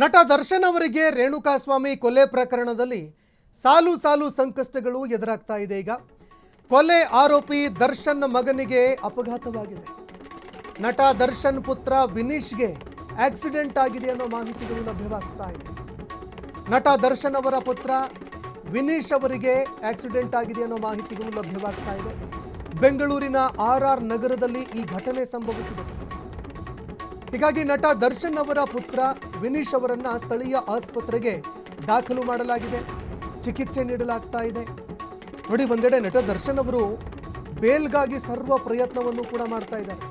ನಟ ದರ್ಶನ್ ಅವರಿಗೆ ರೇಣುಕಾಸ್ವಾಮಿ ಕೊಲೆ ಪ್ರಕರಣದಲ್ಲಿ ಸಾಲು ಸಾಲು ಸಂಕಷ್ಟಗಳು ಎದುರಾಗ್ತಾ ಇದೆ. ಈಗ ಕೊಲೆ ಆರೋಪಿ ದರ್ಶನ್ ಮಗನಿಗೆ ಅಪಘಾತವಾಗಿದೆ. ನಟ ದರ್ಶನ್ ಪುತ್ರ ವಿನೀಶ್ಗೆ ಆಕ್ಸಿಡೆಂಟ್ ಆಗಿದೆ ಅನ್ನೋ ಮಾಹಿತಿಗಳು ಲಭ್ಯವಾಗ್ತಾ ಇದೆ. ನಟ ದರ್ಶನ್ ಅವರ ಪುತ್ರ ವಿನೀಶ್ ಅವರಿಗೆ ಆಕ್ಸಿಡೆಂಟ್ ಆಗಿದೆ ಅನ್ನೋ ಮಾಹಿತಿಗಳು ಲಭ್ಯವಾಗ್ತಾ ಇದೆ. ಬೆಂಗಳೂರಿನ RR ನಗರದಲ್ಲಿ ಈ ಘಟನೆ ಸಂಭವಿಸಿದೆ. ಹೀಗಾಗಿ ನಟ ದರ್ಶನ್ ಅವರ ಪುತ್ರ ವಿನೀಶ್ ಅವರನ್ನ ಸ್ಥಳೀಯ ಆಸ್ಪತ್ರೆಗೆ ದಾಖಲು ಮಾಡಲಾಗಿದೆ. ಚಿಕಿತ್ಸೆ ನೀಡಲಾಗ್ತಾ ಇದೆ. ನೋಡಿ, ಒಂದೆಡೆ ನಟ ದರ್ಶನ್ ಅವರು ಬೇಲ್ಗಾಗಿ ಸರ್ವ ಪ್ರಯತ್ನವನ್ನು ಕೂಡ ಮಾಡ್ತಾ ಇದ್ದಾರೆ.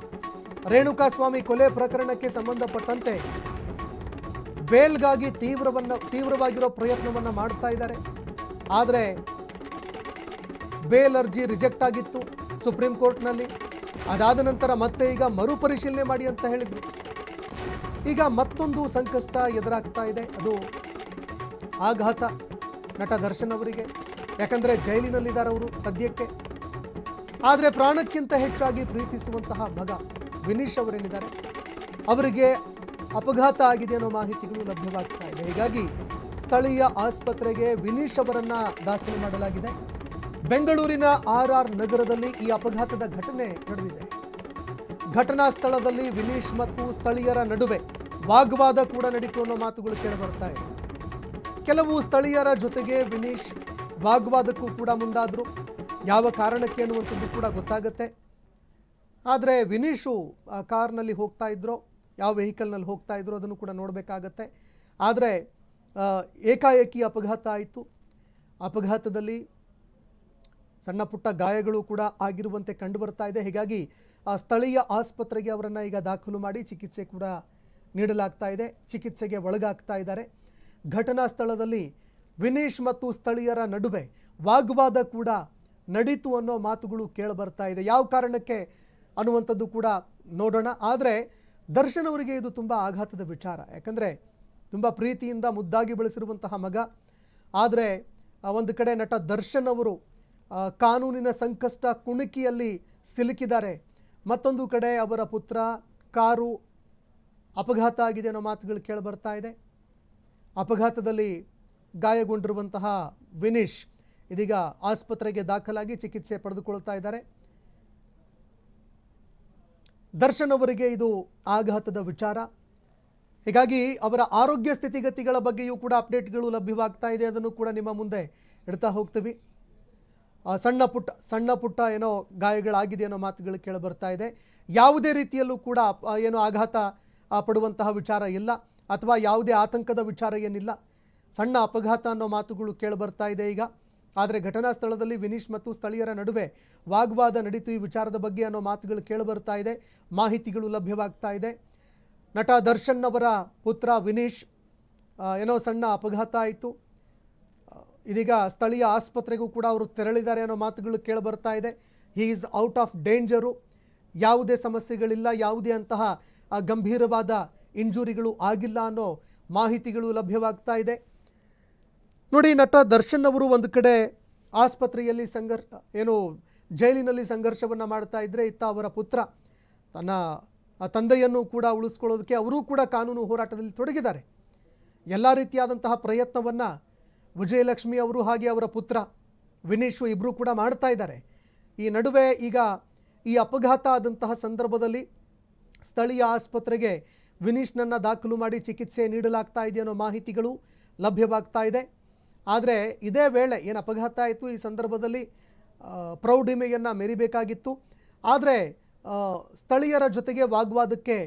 ರೇಣುಕಾಸ್ವಾಮಿ ಕೊಲೆ ಪ್ರಕರಣಕ್ಕೆ ಸಂಬಂಧಪಟ್ಟಂತೆ ಬೇಲ್ಗಾಗಿ ತೀವ್ರವಾಗಿರೋ ಪ್ರಯತ್ನವನ್ನ ಮಾಡ್ತಾ ಇದ್ದಾರೆ. ಆದರೆ ಬೇಲ್ ಅರ್ಜಿ ರಿಜೆಕ್ಟ್ ಆಗಿತ್ತು ಸುಪ್ರೀಂ ಕೋರ್ಟ್ನಲ್ಲಿ. ಅದಾದ ನಂತರ ಮತ್ತೆ ಈಗ ಮರುಪರಿಶೀಲನೆ ಮಾಡಿ ಅಂತ ಹೇಳಿದ್ರು. ಈಗ ಮತ್ತೊಂದು ಸಂಕಷ್ಟ ಎದುರಾಗ್ತಾ ಇದೆ. ಅದು ಆಘಾತ ನಟ ದರ್ಶನ್ ಅವರಿಗೆ. ಯಾಕಂದರೆ ಜೈಲಿನಲ್ಲಿದ್ದಾರೆ ಅವರು ಸದ್ಯಕ್ಕೆ. ಆದರೆ ಪ್ರಾಣಕ್ಕಿಂತ ಹೆಚ್ಚಾಗಿ ಪ್ರೀತಿಸುವಂತಹ ಮಗ ವಿನೀಶ್ ಅವರೇನಿದ್ದಾರೆ, ಅವರಿಗೆ ಅಪಘಾತ ಆಗಿದೆ ಅನ್ನೋ ಮಾಹಿತಿಗಳು ಲಭ್ಯವಾಗ್ತಾ ಇದೆ. ಹೀಗಾಗಿ ಸ್ಥಳೀಯ ಆಸ್ಪತ್ರೆಗೆ ವಿನೀಶ್ ಅವರನ್ನ ದಾಖಲು ಮಾಡಲಾಗಿದೆ. ಬೆಂಗಳೂರಿನ RR ನಗರದಲ್ಲಿ ಈ ಅಪಘಾತದ ಘಟನೆ ನಡೆದಿದೆ. ಘಟನಾ ಸ್ಥಳದಲ್ಲಿ ವಿನೀಶ್ ಮತ್ತು ಸ್ಥಳೀಯರ ನಡುವೆ ವಾಗ್ವಾದ ಕೂಡ ನಡೀತು ಅನ್ನೋ ಮಾತುಗಳು ಕೇಳಿಬರ್ತಾ ಇದೆ. ಕೆಲವು ಸ್ಥಳೀಯರ ಜೊತೆಗೆ ವಿನೀಶ್ ವಾಗ್ವಾದಕ್ಕೂ ಕೂಡ ಮುಂದಾದರು. ಯಾವ ಕಾರಣಕ್ಕೆ ಅನ್ನುವಂಥದ್ದು ಕೂಡ ಗೊತ್ತಾಗುತ್ತೆ. ಆದರೆ ವಿನೀಶು ಕಾರ್ನಲ್ಲಿ ಹೋಗ್ತಾ ಇದ್ರೋ, ಯಾವ ವೆಹಿಕಲ್ನಲ್ಲಿ ಹೋಗ್ತಾ ಇದ್ರೋ ಅದನ್ನು ಕೂಡ ನೋಡಬೇಕಾಗತ್ತೆ. ಆದರೆ ಏಕಾಏಕಿ ಅಪಘಾತ ಆಯಿತು. ಅಪಘಾತದಲ್ಲಿ ಸಣ್ಣ ಪುಟ್ಟ ಗಾಯಗಳು ಕೂಡ ಆಗಿರುವಂತೆ ಕಂಡು ಬರ್ತಾ ಇದೆ. ಹೀಗಾಗಿ ಸ್ಥಳೀಯ ಆಸ್ಪತ್ರೆಗೆ ಅವರನ್ನು ಈಗ ದಾಖಲು ಮಾಡಿ ಚಿಕಿತ್ಸೆ ಕೂಡ ನೀಡಲಾಗ್ತಾ ಇದೆ. ಚಿಕಿತ್ಸೆಗೆ ಒಳಗಾಗ್ತಾ ಇದ್ದಾರೆ. ಘಟನಾ ಸ್ಥಳದಲ್ಲಿ ವಿನೀಶ್ ಮತ್ತು ಸ್ಥಳೀಯರ ನಡುವೆ ವಾಗ್ವಾದ ಕೂಡ ನಡೀತು ಅನ್ನೋ ಮಾತುಗಳು ಕೇಳಿಬರ್ತಾ ಇದೆ. ಯಾವ ಕಾರಣಕ್ಕೆ ಅನ್ನುವಂಥದ್ದು ಕೂಡ ನೋಡೋಣ. ಆದರೆ ದರ್ಶನ್ ಅವರಿಗೆ ಇದು ತುಂಬ ಆಘಾತದ ವಿಚಾರ. ಯಾಕಂದರೆ ತುಂಬ ಪ್ರೀತಿಯಿಂದ ಮುದ್ದಾಗಿ ಬೆಳೆಸಿರುವಂತಹ ಮಗ. ಆದರೆ ಒಂದು ಕಡೆ ನಟ ದರ್ಶನ್ ಅವರು ಕಾನೂನಿನ ಸಂಕಷ್ಟ ಕುಣುಕಿಯಲ್ಲಿ ಸಿಲುಕಿದ್ದಾರೆ. ಮತ್ತೊಂದು ಕಡೆ ಅವರ ಪುತ್ರ ಕಾರು ಅಪಘಾತ ಆಗಿದೆ ಅನ್ನೋ ಮಾತುಗಳು ಕೇಳಿಬರ್ತಾ ಇದೆ. ಅಪಘಾತದಲ್ಲಿ ಗಾಯಗೊಂಡಿರುವಂತಹ ವಿನೀಶ್ ಇದೀಗ ಆಸ್ಪತ್ರೆಗೆ ದಾಖಲಾಗಿ ಚಿಕಿತ್ಸೆ ಪಡೆದುಕೊಳ್ತಾ ಇದ್ದಾರೆ. ದರ್ಶನ್ ಅವರಿಗೆ ಇದು ಆಘಾತದ ವಿಚಾರ. ಹೀಗಾಗಿ ಅವರ ಆರೋಗ್ಯ ಸ್ಥಿತಿಗತಿಗಳ ಬಗ್ಗೆಯೂ ಕೂಡ ಅಪ್ಡೇಟ್ಗಳು ಲಭ್ಯವಾಗ್ತಾ ಇದೆ. ಅದನ್ನು ಕೂಡ ನಿಮ್ಮ ಮುಂದೆ ಇಡ್ತಾ ಹೋಗ್ತೀವಿ. ಸಣ್ಣ ಪುಟ್ಟ ಏನೋ ಗಾಯಗಳಾಗಿದೆ ಅನ್ನೋ ಮಾತುಗಳು ಕೇಳಿಬರ್ತಾ ಇದೆ. ಯಾವುದೇ ರೀತಿಯಲ್ಲೂ ಕೂಡ ಏನೋ ಆಘಾತ ಪಡುವಂತಹ ವಿಚಾರ ಇಲ್ಲ, ಅಥವಾ ಯಾವುದೇ ಆತಂಕದ ವಿಚಾರ ಏನಿಲ್ಲ. ಸಣ್ಣ ಅಪಘಾತ ಅನ್ನೋ ಮಾತುಗಳು ಕೇಳಿಬರ್ತಾ ಇದೆ ಈಗ. ಆದರೆ ಘಟನಾ ಸ್ಥಳದಲ್ಲಿ ವಿನೀಶ್ ಮತ್ತು ಸ್ಥಳೀಯರ ನಡುವೆ ವಾಗ್ವಾದ ನಡೀತು ಈ ವಿಚಾರದ ಬಗ್ಗೆ ಅನ್ನೋ ಮಾತುಗಳು ಕೇಳಿಬರ್ತಾ ಇದೆ. ಮಾಹಿತಿಗಳು ಲಭ್ಯವಾಗ್ತಾ ಇದೆ. ನಟ ದರ್ಶನ್ ಅವರ ಪುತ್ರ ವಿನೀಶ್ ಏನೋ ಸಣ್ಣ ಅಪಘಾತ ಆಯಿತು. ಇದೀಗ ಸ್ಥಳೀಯ ಆಸ್ಪತ್ರೆಗೂ ಕೂಡ ಅವರು ತೆರಳಿದ್ದಾರೆ ಅನ್ನೋ ಮಾತುಗಳು ಕೇಳಿಬರ್ತಾ ಇದೆ. He is out of danger. ಯಾವುದೇ ಸಮಸ್ಯೆಗಳಿಲ್ಲ, ಯಾವುದೇ ಅಂತಹ ಗಂಭೀರವಾದ ಇಂಜುರಿಗಳು ಆಗಿಲ್ಲ ಅನ್ನೋ ಮಾಹಿತಿಗಳು ಲಭ್ಯವಾಗ್ತಾ ಇದೆ. ನೋಡಿ, ನಟ ದರ್ಶನ್ ಅವರು ಒಂದು ಕಡೆ ಆಸ್ಪತ್ರೆಯಲ್ಲಿ ಜೈಲಿನಲ್ಲಿ ಸಂಘರ್ಷವನ್ನು ಮಾಡ್ತಾ ಇದ್ದರೆ, ಇತ್ತ ಅವರ ಪುತ್ರ ತನ್ನ ತಂದೆಯನ್ನು ಕೂಡ ಉಳಿಸ್ಕೊಳ್ಳೋದಕ್ಕೆ ಅವರೂ ಕೂಡ ಕಾನೂನು ಹೋರಾಟದಲ್ಲಿ ತೊಡಗಿದ್ದಾರೆ. ಎಲ್ಲ ರೀತಿಯಾದಂತಹ ಪ್ರಯತ್ನವನ್ನು ವಿಜಯಲಕ್ಷ್ಮಿ ಅವರು ಹಾಗೆ ಅವರ ಪುತ್ರ ವಿನೀಶು ಇಬ್ಬರೂ ಕೂಡ ಮಾಡ್ತಾ ಇದ್ದಾರೆ. ಈ ನಡುವೆ ಈಗ ಈ ಅಪಘಾತ ಆದಂತಹ ಸಂದರ್ಭದಲ್ಲಿ ಸ್ಥಳೀಯ ಆಸ್ಪತ್ರೆಗೆ ವಿನೀಶ್ನನ್ನು ದಾಖಲು ಮಾಡಿ ಚಿಕಿತ್ಸೆ ನೀಡಲಾಗ್ತಾ ಇದೆ ಅನ್ನೋ ಮಾಹಿತಿಗಳು ಲಭ್ಯವಾಗ್ತಾ ಇದೆ. ಆದರೆ ಇದೇ ವೇಳೆ ಏನು ಅಪಘಾತ ಆಯಿತು, ಈ ಸಂದರ್ಭದಲ್ಲಿ ಪ್ರೌಢಿಮೆಯನ್ನು ಮೆರಿಬೇಕಾಗಿತ್ತು. ಆದರೆ ಸ್ಥಳೀಯರ ಜೊತೆಗೆ ವಾಗ್ವಾದಕ್ಕೆ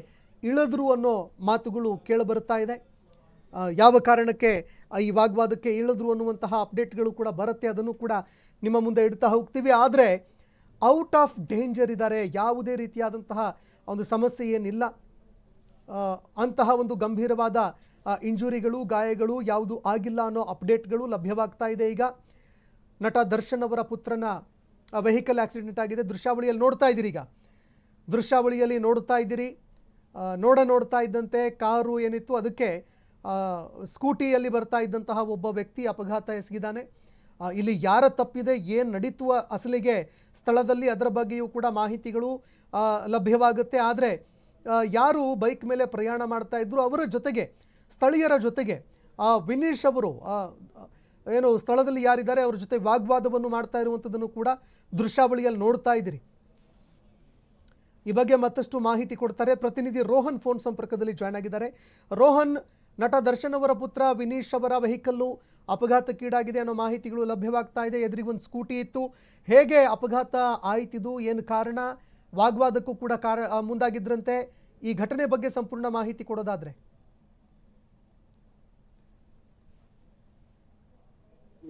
ಇಳಿದ್ರು ಅನ್ನೋ ಮಾತುಗಳು ಕೇಳಿಬರ್ತಾ ಇದೆ. ಯಾವ ಕಾರಣಕ್ಕೆ ಈ ವಾಗ್ವಾದಕ್ಕೆ ಇಳಿದ್ರು ಅನ್ನುವಂತಹ ಅಪ್ಡೇಟ್ಗಳು ಕೂಡ ಬರುತ್ತೆ. ಅದನ್ನು ಕೂಡ ನಿಮ್ಮ ಮುಂದೆ ಇಡ್ತಾ ಹೋಗ್ತೀವಿ. ಆದರೆ ಔಟ್ ಆಫ್ ಡೇಂಜರ್ ಇದ್ದಾರೆ. ಯಾವುದೇ ರೀತಿಯಾದಂತಹ ಒಂದು ಸಮಸ್ಯೆ ಏನಿಲ್ಲ. ಅಂತಹ ಒಂದು ಗಂಭೀರವಾದ ಇಂಜುರಿಗಳು, ಗಾಯಗಳು ಯಾವುದು ಆಗಿಲ್ಲ ಅನ್ನೋ ಅಪ್ಡೇಟ್ಗಳು ಲಭ್ಯವಾಗ್ತಾ ಇದೆ. ಈಗ ನಟ ದರ್ಶನ್ ಅವರ ಪುತ್ರನ ವೆಹಿಕಲ್ ಆಕ್ಸಿಡೆಂಟ್ ಆಗಿದೆ. ದೃಶ್ಯಾವಳಿಯಲ್ಲಿ ನೋಡ್ತಾ ಇದ್ದೀರಿ. ಈಗ ದೃಶ್ಯಾವಳಿಯಲ್ಲಿ ನೋಡ್ತಾ ಇದ್ದೀರಿ. ನೋಡ್ತಾ ಇದ್ದಂತೆ ಕಾರು ಏನಿತ್ತು ಅದಕ್ಕೆ ಸ್ಕೂಟಿಯಲ್ಲಿ ಬರ್ತಾ ಇದ್ದಂತಹ ಒಬ್ಬ ವ್ಯಕ್ತಿ ಅಪಘಾತ ಎಸಗಿದ್ದಾನೆ. ಇಲ್ಲಿ ಯಾರ ತಪ್ಪಿದೆ, ಏನು ನಡೀತು ಅಸಲಿಗೆ ಸ್ಥಳದಲ್ಲಿ, ಅದರ ಬಗ್ಗೆಯೂ ಕೂಡ ಮಾಹಿತಿಗಳು ಲಭ್ಯವಾಗುತ್ತೆ. ಆದರೆ ಯಾರು ಬೈಕ್ ಮೇಲೆ ಪ್ರಯಾಣ ಮಾಡ್ತಾ ಇದ್ರು ಅವರ ಜೊತೆಗೆ ಸ್ಥಳೀಯರ ಜೊತೆಗೆ ವಿನೀಶ್ ಅವರು ಏನು ಸ್ಥಳದಲ್ಲಿ ಯಾರಿದ್ದಾರೆ ಅವ್ರ ಜೊತೆ ವಾಗ್ವಾದವನ್ನು ಮಾಡ್ತಾ ಇರುವಂಥದ್ದನ್ನು ಕೂಡ ದೃಶ್ಯಾವಳಿಯಲ್ಲಿ ನೋಡ್ತಾ ಇದ್ದೀರಿ. ಈ ಬಗ್ಗೆ ಮತ್ತಷ್ಟು ಮಾಹಿತಿ ಕೊಡ್ತಾರೆ ಪ್ರತಿನಿಧಿ ರೋಹನ್ ಫೋನ್ ಸಂಪರ್ಕದಲ್ಲಿ ಜಾಯ್ನ್ ಆಗಿದ್ದಾರೆ. ರೋಹನ್, ನಟ ದರ್ಶನ್ ಅವರ ಪುತ್ರ ವಿನೀಶ್ ಅವರ ವೆಹಿಕಲ್ಲು ಅಪಘಾತಕ್ಕೀಡಾಗಿದೆ ಅನ್ನೋ ಮಾಹಿತಿಗಳು ಲಭ್ಯವಾಗ್ತಾ ಇದೆ. ಎದುರಿಗೆ ಒಂದು ಸ್ಕೂಟಿ ಇತ್ತು. ಹೇಗೆ ಅಪಘಾತ ಆಯ್ತಿದು, ಏನು ಕಾರಣ, ವಾಗ್ವಾದಕ್ಕೂ ಕೂಡ ಮುಂದಾಗಿದ್ರಂತೆ. ಈ ಘಟನೆ ಬಗ್ಗೆ ಸಂಪೂರ್ಣ ಮಾಹಿತಿ ಕೊಡೋದಾದ್ರೆ.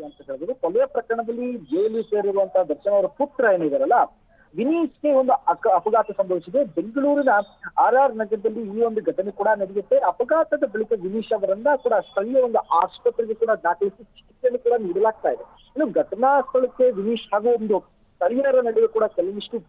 ಅಂತ ಹೇಳಿದ್ರೆ ಕೊಲೆಯ ಪ್ರಕರಣದಲ್ಲಿ ಜೈಲು ಸೇರಿರುವಂತಹ ದರ್ಶನ್ ಅವರ ಪುತ್ರ ಏನಿದಾರಲ್ಲ ವಿನೀಶ್ಗೆ ಒಂದು ಅಪಘಾತ ಸಂಭವಿಸಿದೆ. ಬೆಂಗಳೂರಿನ RR ನಗರದಲ್ಲಿ ಈ ಒಂದು ಘಟನೆ ಕೂಡ ನಡೆಯುತ್ತೆ. ಅಪಘಾತದ ಬಳಿಕ ವಿನೀಶ್ ಅವರನ್ನ ಕೂಡ ಸ್ಥಳೀಯ ಒಂದು ಆಸ್ಪತ್ರೆಗೆ ಕೂಡ ದಾಖಲಿಸಿ ಚಿಕಿತ್ಸೆಯನ್ನು ಕೂಡ ನೀಡಲಾಗ್ತಾ ಇದೆ. ಇನ್ನು ಘಟನಾ ಸ್ಥಳಕ್ಕೆ ವಿನೀಶ್ ಹಾಗೂ ಒಂದು ಸ್ಥಳೀಯರ ನಡುವೆ ಕೂಡ ಕೆಲವೊಂದಿಷ್ಟು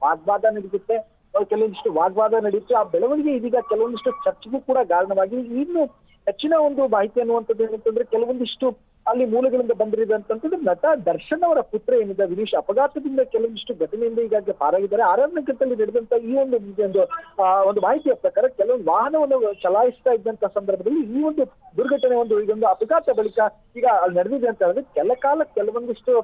ವಾಗ್ವಾದ ನಡೆಯುತ್ತೆ. ಆ ಬೆಳವಣಿಗೆ ಇದೀಗ ಕೆಲವೊಂದಿಷ್ಟು ಚರ್ಚೆಗೂ ಕೂಡ ಕಾರಣವಾಗಿ ಇನ್ನು ಹೆಚ್ಚಿನ ಒಂದು ಮಾಹಿತಿ ಅನ್ನುವಂಥದ್ದು ಏನಂತಂದ್ರೆ ಕೆಲವೊಂದಿಷ್ಟು ಅಲ್ಲಿ ಮೂಲಗಳಿಂದ ಬಂದಿರಿದೆ ಅಂತಂದ್ರೆ ನಟ ದರ್ಶನ್ ಅವರ ಪುತ್ರ ಏನಿದೆ ವಿನೀಶ್ ಅಪಘಾತದಿಂದ ಕೆಲವೊಂದಿಷ್ಟು ಘಟನೆಯಿಂದ ಈಗಾಗಲೇ ಪಾರಾಗಿದ್ದಾರೆ. ಆರಣ್ಯದಲ್ಲಿ ನಡೆದಂತ ಈ ಒಂದು ಮಾಹಿತಿಯ ಪ್ರಕಾರ ಕೆಲವೊಂದು ವಾಹನವನ್ನು ಚಲಾಯಿಸ್ತಾ ಇದ್ದಂತ ಸಂದರ್ಭದಲ್ಲಿ ಈ ಒಂದು ದುರ್ಘಟನೆ ಇದೊಂದು ಅಪಘಾತ ಬಳಿಕ ಈಗ ಅಲ್ಲಿ ನಡೆದಿದೆ ಅಂತ ಹೇಳಿದ್ರೆ ಕೆಲವೊಂದಿಷ್ಟು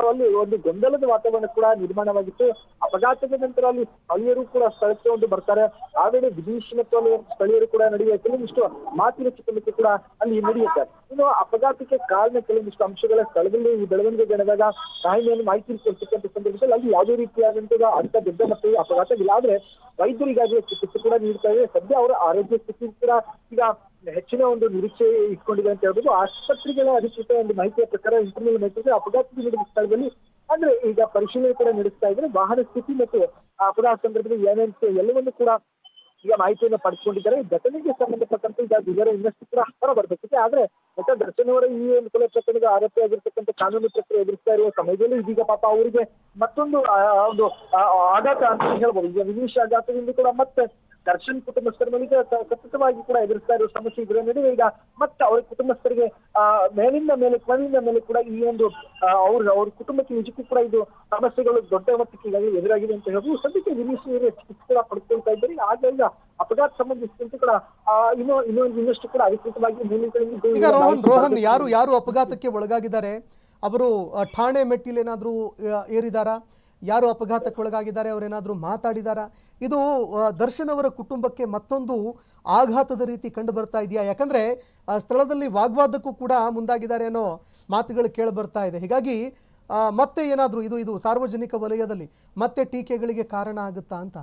ಅಲ್ಲಿ ಒಂದು ಗೊಂದಲದ ವಾತಾವರಣ ಕೂಡ ನಿರ್ಮಾಣವಾಗಿತ್ತು. ಅಪಘಾತದ ನಂತರ ಅಲ್ಲಿ ಸ್ಥಳೀಯರು ಕೂಡ ಸ್ಥಳಕ್ಕೆ ಬರ್ತಾರೆ. ಆ ವೇಳೆ ವಿನೀಶ್ ಮತ್ತು ಅಲ್ಲಿ ಸ್ಥಳೀಯರು ಕೂಡ ನಡೆಯುವ ಕೆಲವೊಂದಿಷ್ಟು ಮಾತಿನ ಚಕಮಕಿ ಕೂಡ ಅಲ್ಲಿ ನಡೆಯುತ್ತೆ. ಇನ್ನು ಅಪಘಾತಕ್ಕೆ ಕಾರಣ ಕೆಲವೊಂದಿಷ್ಟು ಅಂಶಗಳ ಸ್ಥಳದಲ್ಲಿ ಈ ಬೆಳವಣಿಗೆ ನಡೆದಾಗ ಕಾಯಿಲೆಯನ್ನು ಮಾಹಿತಿ ಕೊಡ್ತಕ್ಕಂಥ ಸಂದರ್ಭದಲ್ಲಿ ಅಲ್ಲಿ ಯಾವುದೇ ರೀತಿಯಾದಂತಹ ಅಂತ ದೊಡ್ಡ ಮಟ್ಟಿಗೆ ಅಪಘಾತವಿಲ್ಲ. ಆದ್ರೆ ವೈದ್ಯರಿಗಾಗಲೇ ಚಿಕಿತ್ಸೆ ಕೂಡ ನೀಡ್ತಾ ಇದೆ. ಸದ್ಯ ಅವರ ಆರೋಗ್ಯ ಸ್ಥಿತಿ ಕೂಡ ಈಗ ಹೆಚ್ಚಿನ ಒಂದು ನಿರೀಕ್ಷೆ ಇಟ್ಕೊಂಡಿದೆ ಅಂತ ಹೇಳ್ಬೋದು. ಆಸ್ಪತ್ರೆಗಳ ಅಧಿಕೃತ ಒಂದು ಮಾಹಿತಿಯ ಪ್ರಕಾರ ಇಂಟರ್ನಲ್ ಮಾಹಿತಿ ಅಪಘಾತದ ನಡೆದ ಸ್ಥಳದಲ್ಲಿ ಅಂದ್ರೆ ಈಗ ಪರಿಶೀಲನೆ ಕೂಡ ನಡೆಸ್ತಾ ಇದ್ರೆ ವಾಹನ ಸ್ಥಿತಿ ಮತ್ತು ಅಪಘಾತ ಸಂದರ್ಭದಲ್ಲಿ ಎಲ್ಲವನ್ನೂ ಕೂಡ ಈಗ ಮಾಹಿತಿಯನ್ನು ಪಡೆದುಕೊಂಡಿದ್ದಾರೆ. ಈ ಘಟನೆಗೆ ಸಂಬಂಧಪಟ್ಟಂತೆ ಈಗ ವಿವರ ಇನ್ನಷ್ಟು ಕೂಡ ಹೊರ ಬರಬೇಕಿದೆ. ಆದ್ರೆ ನಟ ದರ್ಶನ್ ಅವರ ಈ ಒಂದು ಕೊಲೆ ಪ್ರಕರಣದ ಆರೋಪಿಯಾಗಿರ್ತಕ್ಕಂಥ ಕಾನೂನು ಪ್ರಕ್ರಿಯೆ ಎದುರಿಸ್ತಾ ಇರುವ ಸಮಯದಲ್ಲಿ ಇದೀಗ ಪಾಪ ಅವರಿಗೆ ಮತ್ತೊಂದು ಒಂದು ಆಘಾತ ಅಂತ ಹೇಳ್ಬೋದು. ಈಗ ವಿನೀಶ್ ಆಘಾತದಿಂದ ಕೂಡ ಮತ್ತೆ ದರ್ಶನ್ ಕುಟುಂಬಸ್ಥರ ಮೇಲೆ ಸತತವಾಗಿ ಕೂಡ ಎದುರಿಸ್ತಾ ಇರುವ ಸಮಸ್ಯೆ ಇದರ ನಡುವೆ ಈಗ ಮತ್ತೆ ಅವರ ಕುಟುಂಬಸ್ಥರಿಗೆ ಮೇಲಿಂದ ಮೇಲೆ ಕೂಡ ಈ ಒಂದು ಅವ್ರ ಕುಟುಂಬಕ್ಕೆ ನಿಜಕ್ಕೂ ಕೂಡ ಇದು ಸಮಸ್ಯೆಗಳು ದೊಡ್ಡ ಮಟ್ಟಕ್ಕೆ ಈಗಾಗಲೇ ಎದುರಾಗಿದೆ ಅಂತ ಹೇಳ್ಬೋದು. ಸದ್ಯಕ್ಕೆ ವಿನೀಶ್ ಚಿಕಿತ್ಸೆ ಕೂಡ ಪಡೆದುಕೊಳ್ತಾ ಇದ್ದಾರೆ. ಆಗ ಅಪಘಾತ ಸಂಬಂಧಿಸಿದಂತೆ ಕೂಡ ಇನ್ನಷ್ಟು ಕೂಡ ಅಧಿಕೃತವಾಗಿ ಈಗ ರೋಹನ್ ಯಾರು ಅಪಘಾತಕ್ಕೆ ಒಳಗಾಗಿದ್ದಾರೆ, ಅವರು ಠಾಣೆ ಮೆಟ್ಟಿಲೇನಾದ್ರೂ ಏರಿದಾರಾ? ಯಾರು ಅಪಘಾತಕ್ಕೆ ಒಳಗಾಗಿದ್ದಾರೆ ಅವರೇನಾದರೂ ಮಾತಾಡಿದಾರಾ? ಇದು ದರ್ಶನ್ ಅವರ ಕುಟುಂಬಕ್ಕೆ ಮತ್ತೊಂದು ಆಘಾತದ ರೀತಿ ಕಂಡು ಬರ್ತಾ ಇದೆಯಾ? ಯಾಕಂದ್ರೆ ಸ್ಥಳದಲ್ಲಿ ವಾಗ್ವಾದಕ್ಕೂ ಕೂಡ ಮುಂದಾಗಿದ್ದಾರೆ ಅನ್ನೋ ಮಾತುಗಳು ಕೇಳಿ ಬರ್ತಾ ಇದೆ. ಹೀಗಾಗಿ ಮತ್ತೆ ಏನಾದರೂ ಇದು ಸಾರ್ವಜನಿಕ ವಲಯದಲ್ಲಿ ಮತ್ತೆ ಟೀಕೆಗಳಿಗೆ ಕಾರಣ ಆಗುತ್ತಾ ಅಂತ?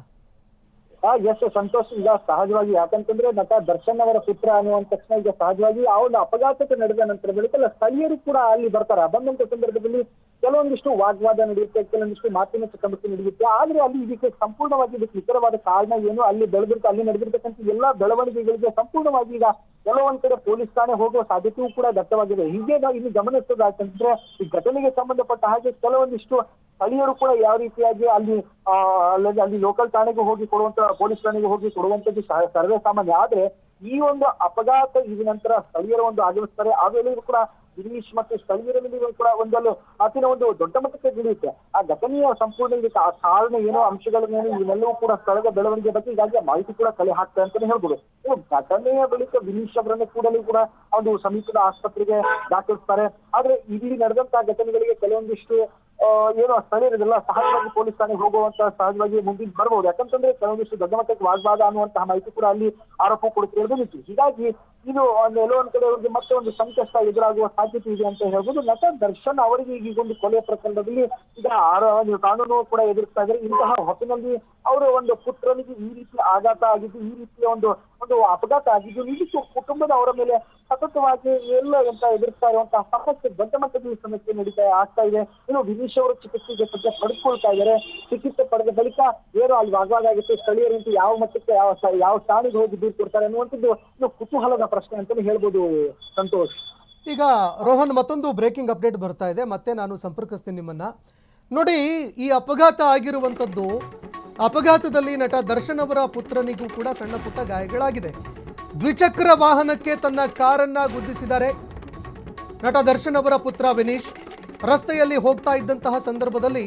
ಎಸ್ ಸಂತೋಷ್, ಈಗ ಸಹಜವಾಗಿ ಯಾಕಂತಂದ್ರೆ ನಟ ದರ್ಶನ್ ಅವರ ಪುತ್ರ ಅನ್ನುವಂತ ತಕ್ಷಣ ಈಗ ಸಹಜವಾಗಿ ಆ ಒಂದು ಅಪಘಾತಕ್ಕೆ ನಡೆದ ನಂತರ ಬಳಿಕ ಸ್ಥಳೀಯರು ಕೂಡ ಅಲ್ಲಿ ಬರ್ತಾರೆ. ಬಂದಂತ ಸಂದರ್ಭದಲ್ಲಿ ಕೆಲವೊಂದಿಷ್ಟು ವಾಗ್ವಾದ ನಡೆಯುತ್ತೆ, ಕೆಲವೊಂದಿಷ್ಟು ಮಾತಿನ ಚಕಮಕಿ ನಡೆಯುತ್ತೆ. ಆದ್ರೆ ಅಲ್ಲಿ ಇದಕ್ಕೆ ಸಂಪೂರ್ಣವಾಗಿ ಇದಕ್ಕೆ ನಿಖರವಾದ ಕಾರಣ ಏನು, ಅಲ್ಲಿ ನಡೆದಿರ್ತಕ್ಕಂಥ ಎಲ್ಲಾ ಬೆಳವಣಿಗೆಗಳಿಗೆ ಸಂಪೂರ್ಣವಾಗಿ ಈಗ ಕೆಲವೊಂದ್ ಕಡೆ ಪೊಲೀಸ್ ಠಾಣೆ ಹೋಗುವ ಸಾಧ್ಯತೆಯೂ ಕೂಡ ದಟ್ಟವಾಗಿದೆ. ಹೀಗೆ ಇನ್ನು ಗಮನಿಸೋದಾಯ್ತಂದ್ರೆ ಈ ಘಟನೆಗೆ ಸಂಬಂಧಪಟ್ಟ ಹಾಗೆ ಕೆಲವೊಂದಿಷ್ಟು ಸ್ಥಳೀಯರು ಕೂಡ ಯಾವ ರೀತಿಯಾಗಿ ಅಲ್ಲಿ ಲೋಕಲ್ ಠಾಣೆಗೆ ಹೋಗಿ ಕೊಡುವಂತ ಪೊಲೀಸ್ ಠಾಣೆಗೆ ಹೋಗಿ ಕೊಡುವಂತದ್ದು ಸರ್ವೇ ಸಾಮಾನ್ಯ. ಆದ್ರೆ ಈ ಒಂದು ಅಪಘಾತ ಇದ ನಂತರ ಸ್ಥಳೀಯರ ಒಂದು ಆಗಮಿಸ್ತಾರೆ. ಆ ವೇಳೆಯೂ ಕೂಡ ವಿನೀಶ್ ಮತ್ತು ಸ್ಥಳೀಯರಲ್ಲಿ ಕೂಡ ಒಂದಲ್ಲೂ ಆತಿನ ಒಂದು ದೊಡ್ಡ ಮಟ್ಟಕ್ಕೆ ನಡೆಯುತ್ತೆ. ಆ ಘಟನೆಯ ಸಂಪೂರ್ಣ ಇದಕ್ಕೆ ಆ ಕಾರಣ ಏನೋ ಅಂಶಗಳನ್ನೇನು ಇವನ್ನೆಲ್ಲವೂ ಕೂಡ ಸ್ಥಳದ ಬೆಳವಣಿಗೆ ಬಗ್ಗೆ ಈಗಾಗಲೇ ಮಾಹಿತಿ ಕೂಡ ಕಲೆ ಹಾಕ್ತಾರೆ ಅಂತಾನೆ ಹೇಳ್ಬೋದು. ಘಟನೆಯ ಬಳಿಕ ವಿನೀಶ್ ಅವರನ್ನು ಕೂಡಲೂ ಕೂಡ ಒಂದು ಸಮೀಪದ ಆಸ್ಪತ್ರೆಗೆ ದಾಖಲಿಸ್ತಾರೆ. ಆದ್ರೆ ಇಲ್ಲಿ ನಡೆದಂತಹ ಘಟನೆಗಳಿಗೆ ಕೆಲವೊಂದಿಷ್ಟು ಏನೋ ಸ್ಥಳೀಯರಿಗೆಲ್ಲ ಸಹಜವಾಗಿ ಪೊಲೀಸ್ ಠಾಣೆಗೆ ಹೋಗುವಂತ ಸಹಜವಾಗಿ ಮುಂದಿನ ಬರ್ಬೋದು. ಯಾಕಂತಂದ್ರೆ ಕೆಲವೊಂದಿಷ್ಟು ದೊಡ್ಡ ಮಟ್ಟಕ್ಕೆ ವಾಗ್ವಾದ ಅನ್ನುವಂತಹ ಮಾಹಿತಿ ಕೂಡ ಅಲ್ಲಿ ಆರೋಪ ಕೂಡ ಕೇಳಿಬಂದಿತ್ತು. ಹೀಗಾಗಿ ಇದು ಎಲ್ಲೋ ಒಂದ್ ಕಡೆ ಅವರಿಗೆ ಮತ್ತೆ ಒಂದು ಸಂಕಷ್ಟ ಎದುರಾಗುವ ಸಾಧ್ಯತೆ ಇದೆ ಅಂತ ಹೇಳ್ಬೋದು. ನಟ ದರ್ಶನ್ ಅವರಿಗೆ ಈಗ ಒಂದು ಕೊಲೆ ಪ್ರಕರಣದಲ್ಲಿ ಈಗ ಕಾನೂನು ಕೂಡ ಎದುರಿಸ್ತಾ ಇದ್ದಾರೆ. ಇಂತಹ ಹೊತ್ತಿನಲ್ಲಿ ಅವರ ಒಂದು ಪುತ್ರನಿಗೆ ಈ ರೀತಿ ಆಘಾತ ಆಗಿದ್ದು, ಈ ರೀತಿಯ ಒಂದು ಅಪಘಾತ ಆಗಿದ್ದು, ನಿಜಕ್ಕೂ ಕುಟುಂಬದ ಅವರ ಮೇಲೆ ಸತತವಾಗಿ ಎಲ್ಲ ಅಂತ ಎದುರಿಸ್ತಾ ಇರುವಂತಹ ಸಮಸ್ಯೆ ದೊಡ್ಡ ಮಟ್ಟದಲ್ಲಿ ಸಮಸ್ಯೆ ಆಗ್ತಾ ಇದೆ. ಇನ್ನು ವಿನೀಶ್ ಅವರು ಚಿಕಿತ್ಸೆಗೆ ಸದ್ಯ ಪಡೆದುಕೊಳ್ತಾ ಇದ್ದಾರೆ. ಚಿಕಿತ್ಸೆ ಪಡೆದ ಬಳಿಕ ಏನೋ ಅಲ್ಲಿ ವಾಗ್ವಾದ ಆಗಿತ್ತು, ಸ್ಥಳೀಯರಂತೂ ಯಾವ ಮಟ್ಟಕ್ಕೆ ಯಾವ ಠಾಣೆಗೆ ಹೋಗಿ ದೂರು ಕೊಡ್ತಾರೆ ಅನ್ನುವಂಥದ್ದು ಇನ್ನು ಕುತೂಹಲದ ಪ್ರಶ್ನೆ ಅಂತಾನೆ ಹೇಳ್ಬೋದು ಸಂತೋಷ್. ಈಗ ರೋಹನ್, ಮತ್ತೊಂದು ಬ್ರೇಕಿಂಗ್ ಅಪ್ಡೇಟ್ ಬರ್ತಾ ಇದೆ, ಮತ್ತೆ ನಾನು ಸಂಪರ್ಕಿಸ್ತೀನಿ ನಿಮ್ಮನ್ನ. ನೋಡಿ, ಈ ಅಪಘಾತ ಆಗಿರುವಂಥದ್ದು, ಅಪಘಾತದಲ್ಲಿ ನಟ ದರ್ಶನ್ ಅವರ ಪುತ್ರನಿಗೂ ಕೂಡ ಸಣ್ಣ ಪುಟ್ಟ ಗಾಯಗಳಾಗಿದೆ. ದ್ವಿಚಕ್ರ ವಾಹನಕ್ಕೆ ತನ್ನ ಕಾರನ್ನ ಗುದ್ದಿಸಿದ್ದಾರೆ ನಟ ದರ್ಶನ್ ಅವರ ಪುತ್ರ ವಿನೀಶ್. ರಸ್ತೆಯಲ್ಲಿ ಹೋಗ್ತಾ ಇದ್ದಂತಹ ಸಂದರ್ಭದಲ್ಲಿ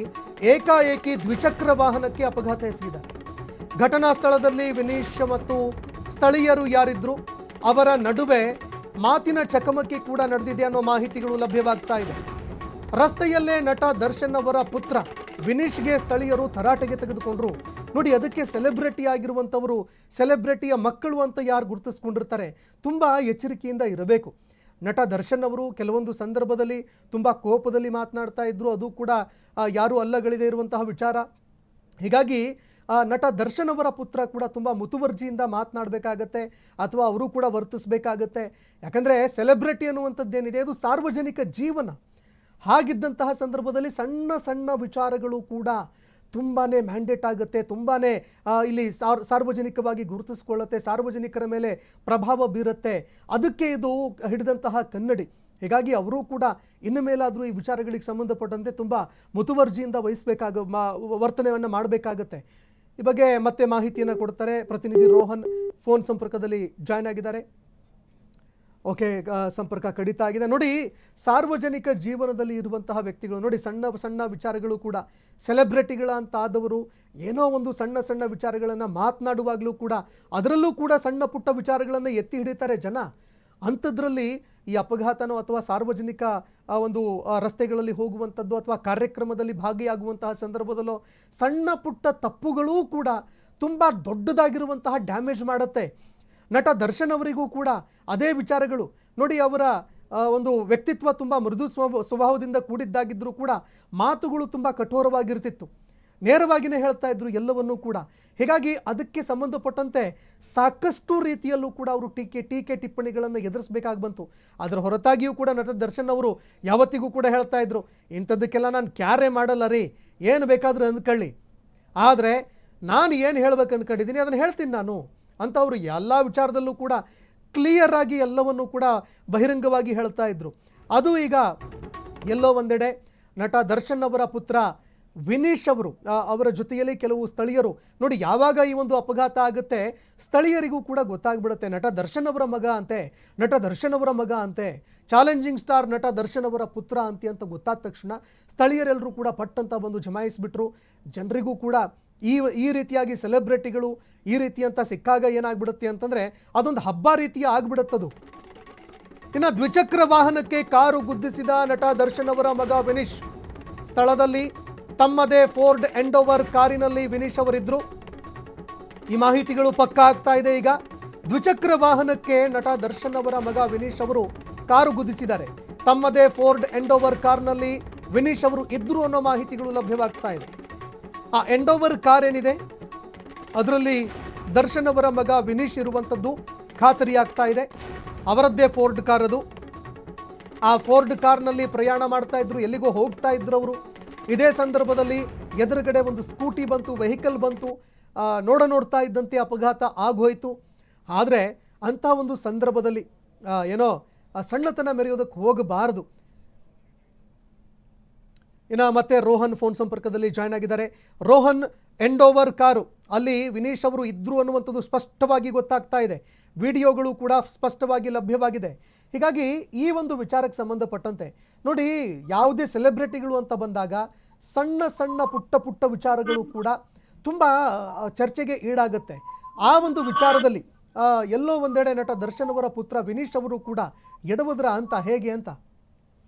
ಏಕಾಏಕಿ ದ್ವಿಚಕ್ರ ವಾಹನಕ್ಕೆ ಅಪಘಾತ ಎಸಗಿದ್ದಾರೆ. ಘಟನಾ ಸ್ಥಳದಲ್ಲಿ ವಿನೀಶ್ ಮತ್ತು ಸ್ಥಳೀಯರು ಯಾರಿದ್ರು ಅವರ ನಡುವೆ ಮಾತಿನ ಚಕಮಕಿ ಕೂಡ ನಡೆದಿದೆ ಅನ್ನೋ ಮಾಹಿತಿಗಳು ಲಭ್ಯವಾಗ್ತಾ ಇದೆ. ರಸ್ತೆಯಲ್ಲೇ ನಟ ದರ್ಶನ್ ಅವರ ಪುತ್ರ ವಿನೀಶ್ಗೆ ಸ್ಥಳೀಯರು ತರಾಟೆಗೆ ತೆಗೆದುಕೊಂಡ್ರು. ನೋಡಿ, ಅದಕ್ಕೆ ಸೆಲೆಬ್ರಿಟಿ ಆಗಿರುವಂಥವರು, ಸೆಲೆಬ್ರಿಟಿಯ ಮಕ್ಕಳು ಅಂತ ಯಾರು ಗುರುತಿಸ್ಕೊಂಡಿರ್ತಾರೆ, ತುಂಬ ಎಚ್ಚರಿಕೆಯಿಂದ ಇರಬೇಕು. ನಟ ದರ್ಶನ್ ಅವರು ಕೆಲವೊಂದು ಸಂದರ್ಭದಲ್ಲಿ ತುಂಬ ಕೋಪದಲ್ಲಿ ಮಾತನಾಡ್ತಾ ಇದ್ರು, ಅದು ಕೂಡ ಯಾರೂ ಅಲ್ಲಗಳಿದೆ ಇರುವಂತಹ ವಿಚಾರ. ಹೀಗಾಗಿ ನಟ ದರ್ಶನ್ ಅವರ ಪುತ್ರ ಕೂಡ ತುಂಬ ಮುತುವರ್ಜಿಯಿಂದ ಮಾತನಾಡಬೇಕಾಗತ್ತೆ, ಅಥವಾ ಅವರು ಕೂಡ ವರ್ತಿಸಬೇಕಾಗತ್ತೆ. ಯಾಕಂದರೆ ಸೆಲೆಬ್ರಿಟಿ ಅನ್ನುವಂಥದ್ದೇನಿದೆ ಅದು ಸಾರ್ವಜನಿಕ ಜೀವನ. ಹಾಗಿದ್ದಂತಹ ಸಂದರ್ಭದಲ್ಲಿ ಸಣ್ಣ ಸಣ್ಣ ವಿಚಾರಗಳು ಕೂಡ ತುಂಬಾ ಮ್ಯಾಂಡೇಟ್ ಆಗುತ್ತೆ, ತುಂಬಾ ಇಲ್ಲಿ ಸಾರ್ವಜನಿಕವಾಗಿ ಗುರುತಿಸ್ಕೊಳ್ಳುತ್ತೆ, ಸಾರ್ವಜನಿಕರ ಮೇಲೆ ಪ್ರಭಾವ ಬೀರುತ್ತೆ. ಅದಕ್ಕೆ ಇದು ಹಿಡಿದಂತಹ ಕನ್ನಡಿ. ಹೀಗಾಗಿ ಅವರು ಕೂಡ ಇನ್ನು ಮೇಲಾದರೂ ಈ ವಿಚಾರಗಳಿಗೆ ಸಂಬಂಧಪಟ್ಟಂತೆ ತುಂಬ ಮುತುವರ್ಜಿಯಿಂದ ವರ್ತನೆಯನ್ನು ಮಾಡಬೇಕಾಗತ್ತೆ. ಈ ಬಗ್ಗೆ ಮತ್ತೆ ಮಾಹಿತಿಯನ್ನು ಕೊಡ್ತಾರೆ ಪ್ರತಿನಿಧಿ ರೋಹನ್, ಫೋನ್ ಸಂಪರ್ಕದಲ್ಲಿ ಜಾಯ್ನ್ ಆಗಿದ್ದಾರೆ. ಓಕೆ, ಸಂಪರ್ಕ ಕಡಿತ ಆಗಿದೆ. ನೋಡಿ, ಸಾರ್ವಜನಿಕ ಜೀವನದಲ್ಲಿ ಇರುವಂತಹ ವ್ಯಕ್ತಿಗಳು ನೋಡಿ, ಸಣ್ಣ ಸಣ್ಣ ವಿಚಾರಗಳು ಕೂಡ ಸೆಲೆಬ್ರಿಟಿಗಳ ಅಂತ ಆದವರು ಏನೋ ಒಂದು ಸಣ್ಣ ಸಣ್ಣ ವಿಚಾರಗಳನ್ನು ಮಾತನಾಡುವಾಗಲೂ ಕೂಡ ಅದರಲ್ಲೂ ಕೂಡ ಸಣ್ಣ ಪುಟ್ಟ ವಿಚಾರಗಳನ್ನು ಎತ್ತಿ ಹಿಡಿತಾರೆ ಜನ. ಅಂಥದ್ರಲ್ಲಿ ಈ ಅಪಘಾತನೋ ಅಥವಾ ಸಾರ್ವಜನಿಕ ಒಂದು ರಸ್ತೆಗಳಲ್ಲಿ ಹೋಗುವಂಥದ್ದು ಅಥವಾ ಕಾರ್ಯಕ್ರಮದಲ್ಲಿ ಭಾಗಿಯಾಗುವಂತಹ ಸಂದರ್ಭದಲ್ಲೋ ಸಣ್ಣ ಪುಟ್ಟ ತಪ್ಪುಗಳೂ ಕೂಡ ತುಂಬ ದೊಡ್ಡದಾಗಿರುವಂತಹ ಡ್ಯಾಮೇಜ್ ಮಾಡುತ್ತೆ. ನಟ ದರ್ಶನ್ ಅವರಿಗೂ ಕೂಡ ಅದೇ ವಿಚಾರಗಳು ನೋಡಿ, ಅವರ ಒಂದು ವ್ಯಕ್ತಿತ್ವ ತುಂಬ ಮೃದು ಸ್ವಭಾವದಿಂದ ಕೂಡಿದ್ದಾಗಿದ್ದರೂ ಕೂಡ ಮಾತುಗಳು ತುಂಬ ಕಠೋರವಾಗಿರ್ತಿತ್ತು, ನೇರವಾಗಿಯೇ ಹೇಳ್ತಾ ಇದ್ರು ಎಲ್ಲವನ್ನೂ ಕೂಡ. ಹೀಗಾಗಿ ಅದಕ್ಕೆ ಸಂಬಂಧಪಟ್ಟಂತೆ ಸಾಕಷ್ಟು ರೀತಿಯಲ್ಲೂ ಕೂಡ ಅವರು ಟೀಕೆ ಟಿಪ್ಪಣಿಗಳನ್ನು ಎದುರಿಸಬೇಕಾಗಿ ಬಂತು. ಅದರ ಹೊರತಾಗಿಯೂ ಕೂಡ ನಟ ದರ್ಶನ್ ಅವರು ಯಾವತ್ತಿಗೂ ಕೂಡ ಹೇಳ್ತಾ ಇದ್ರು, ಇಂಥದ್ದಕ್ಕೆಲ್ಲ ನಾನು ಕ್ಯಾರೇ ಮಾಡಲ್ಲ ರೀ, ಏನು ಬೇಕಾದರೂ ಅಂದ್ಕೊಳ್ಳಿ, ಆದರೆ ನಾನು ಏನು ಹೇಳ್ಬೇಕು ಅಂದ್ಕೊಂಡಿದ್ದೀನಿ ಅದನ್ನು ಹೇಳ್ತೀನಿ ನಾನು ಅಂತ ಅವರು ಎಲ್ಲ ವಿಚಾರದಲ್ಲೂ ಕೂಡ ಕ್ಲಿಯರ್ ಆಗಿ ಎಲ್ಲವನ್ನೂ ಕೂಡ ಬಹಿರಂಗವಾಗಿ ಹೇಳ್ತಾ ಇದ್ರು. ಅದು ಈಗ ಎಲ್ಲೋ ಒಂದೆಡೆ ನಟ ದರ್ಶನ್ ಅವರ ಪುತ್ರ ವಿನೀಶ್ ಅವರು ಅವರ ಜೊತೆಯಲ್ಲಿ ಕೆಲವು ಸ್ಥಳೀಯರು ನೋಡಿ, ಯಾವಾಗ ಈ ಒಂದು ಅಪಘಾತ ಆಗುತ್ತೆ ಸ್ಥಳೀಯರಿಗೂ ಕೂಡ ಗೊತ್ತಾಗ್ಬಿಡುತ್ತೆ, ನಟ ದರ್ಶನ್ ಅವರ ಮಗ ಅಂತೆ, ನಟ ದರ್ಶನ್ ಅವರ ಮಗ ಅಂತೆ, ಚಾಲೆಂಜಿಂಗ್ ಸ್ಟಾರ್ ನಟ ದರ್ಶನ್ ಅವರ ಪುತ್ರ ಅಂತ ಗೊತ್ತಾದ ತಕ್ಷಣ ಸ್ಥಳೀಯರೆಲ್ಲರೂ ಕೂಡ ಪಟ್ಟಂತ ಬಂದು ಜಮಾಯಿಸಿಬಿಟ್ರು. ಜನರಿಗೂ ಕೂಡ ಈ ರೀತಿಯಾಗಿ ಸೆಲೆಬ್ರಿಟಿಗಳು ಈ ರೀತಿಯಂತ ಸಿಕ್ಕಾಗ ಏನಾಗ್ಬಿಡುತ್ತೆ ಅಂತಂದರೆ ಅದೊಂದು ಹಬ್ಬ ರೀತಿಯ ಆಗ್ಬಿಡುತ್ತದು. ಇನ್ನು ದ್ವಿಚಕ್ರ ವಾಹನಕ್ಕೆ ಕಾರು ಗುದ್ದಿಸಿದ ನಟ ದರ್ಶನ್ ಅವರ ಮಗ ವಿನೀಶ್. ಸ್ಥಳದಲ್ಲಿ ತಮ್ಮದೇ ಫೋರ್ಡ್ ಎಂಡೋವರ್ ಕಾರಿನಲ್ಲಿ ವಿನೀಶ್ ಅವರಿದ್ರು. ಈ ಮಾಹಿತಿಗಳು ಪಕ್ಕಾ ಆಗ್ತಾ ಇದೆ. ಈಗ ದ್ವಿಚಕ್ರ ವಾಹನಕ್ಕೆ ನಟ ದರ್ಶನ್ ಅವರ ಮಗ ವಿನೀಶ್ ಅವರು ಕಾರು ಗುದ್ದಿಸಿದ್ದಾರೆ. ತಮ್ಮದೇ ಫೋರ್ಡ್ ಎಂಡೋವರ್ ಕಾರ್ನಲ್ಲಿ ವಿನೀಶ್ ಅವರು ಇದ್ರು ಅನ್ನೋ ಮಾಹಿತಿಗಳು ಲಭ್ಯವಾಗ್ತಾ ಇದೆ. ಆ ಎಂಡೋವರ್ ಕಾರ್ ಏನಿದೆ ಅದರಲ್ಲಿ ದರ್ಶನ್ ಅವರ ಮಗ ವಿನೀಶ್ ಇರುವಂಥದ್ದು ಖಾತರಿಯಾಗ್ತಾ ಇದೆ. ಅವರದ್ದೇ ಫೋರ್ಡ್ ಕಾರ್ ಅದು. ಆ ಫೋರ್ಡ್ ಕಾರ್ನಲ್ಲಿ ಪ್ರಯಾಣ ಮಾಡ್ತಾ ಇದ್ರು, ಎಲ್ಲಿಗೋ ಹೋಗ್ತಾ ಇದ್ರು ಅವರು. ಇದೇ ಸಂದರ್ಭದಲ್ಲಿ ಎದುರುಗಡೆ ಒಂದು ಸ್ಕೂಟಿ ಬಂತು, ವೆಹಿಕಲ್ ಬಂತು. ನೋಡ್ತಾ ಇದ್ದಂತೆ ಅಪಘಾತ ಆಗೋಯ್ತು. ಆದರೆ ಅಂಥ ಒಂದು ಸಂದರ್ಭದಲ್ಲಿ ಏನೋ ಸಣ್ಣತನ ಮೆರೆಯೋದಕ್ಕೆ ಹೋಗಬಾರದು. ಇನ್ನು ಮತ್ತೆ ರೋಹನ್ ಫೋನ್ ಸಂಪರ್ಕದಲ್ಲಿ ಜಾಯ್ನ್ ಆಗಿದ್ದಾರೆ. ರೋಹನ್, ಎಂಡೋವರ್ ಕಾರು ಅಲ್ಲಿ ವಿನೀಶ್ ಅವರು ಇದ್ರು ಅನ್ನುವಂಥದ್ದು ಸ್ಪಷ್ಟವಾಗಿ ಗೊತ್ತಾಗ್ತಾ ಇದೆ, ವಿಡಿಯೋಗಳು ಕೂಡ ಸ್ಪಷ್ಟವಾಗಿ ಲಭ್ಯವಾಗಿದೆ. ಹೀಗಾಗಿ ಈ ಒಂದು ವಿಚಾರಕ್ಕೆ ಸಂಬಂಧಪಟ್ಟಂತೆ ನೋಡಿ, ಯಾವುದೇ ಸೆಲೆಬ್ರಿಟಿಗಳು ಅಂತ ಬಂದಾಗ ಸಣ್ಣ ಸಣ್ಣ ಪುಟ್ಟ ವಿಚಾರಗಳು ಕೂಡ ತುಂಬ ಚರ್ಚೆಗೆ ಈಡಾಗುತ್ತೆ. ಆ ಒಂದು ವಿಚಾರದಲ್ಲಿ ಎಲ್ಲೋ ಒಂದೆಡೆ ನಟ ದರ್ಶನ್ ಅವರ ಪುತ್ರ ವಿನೀಶ್ ಅವರು ಕೂಡ ಎಡವುದ್ರ ಅಂತ ಹೇಗೆ ಅಂತ?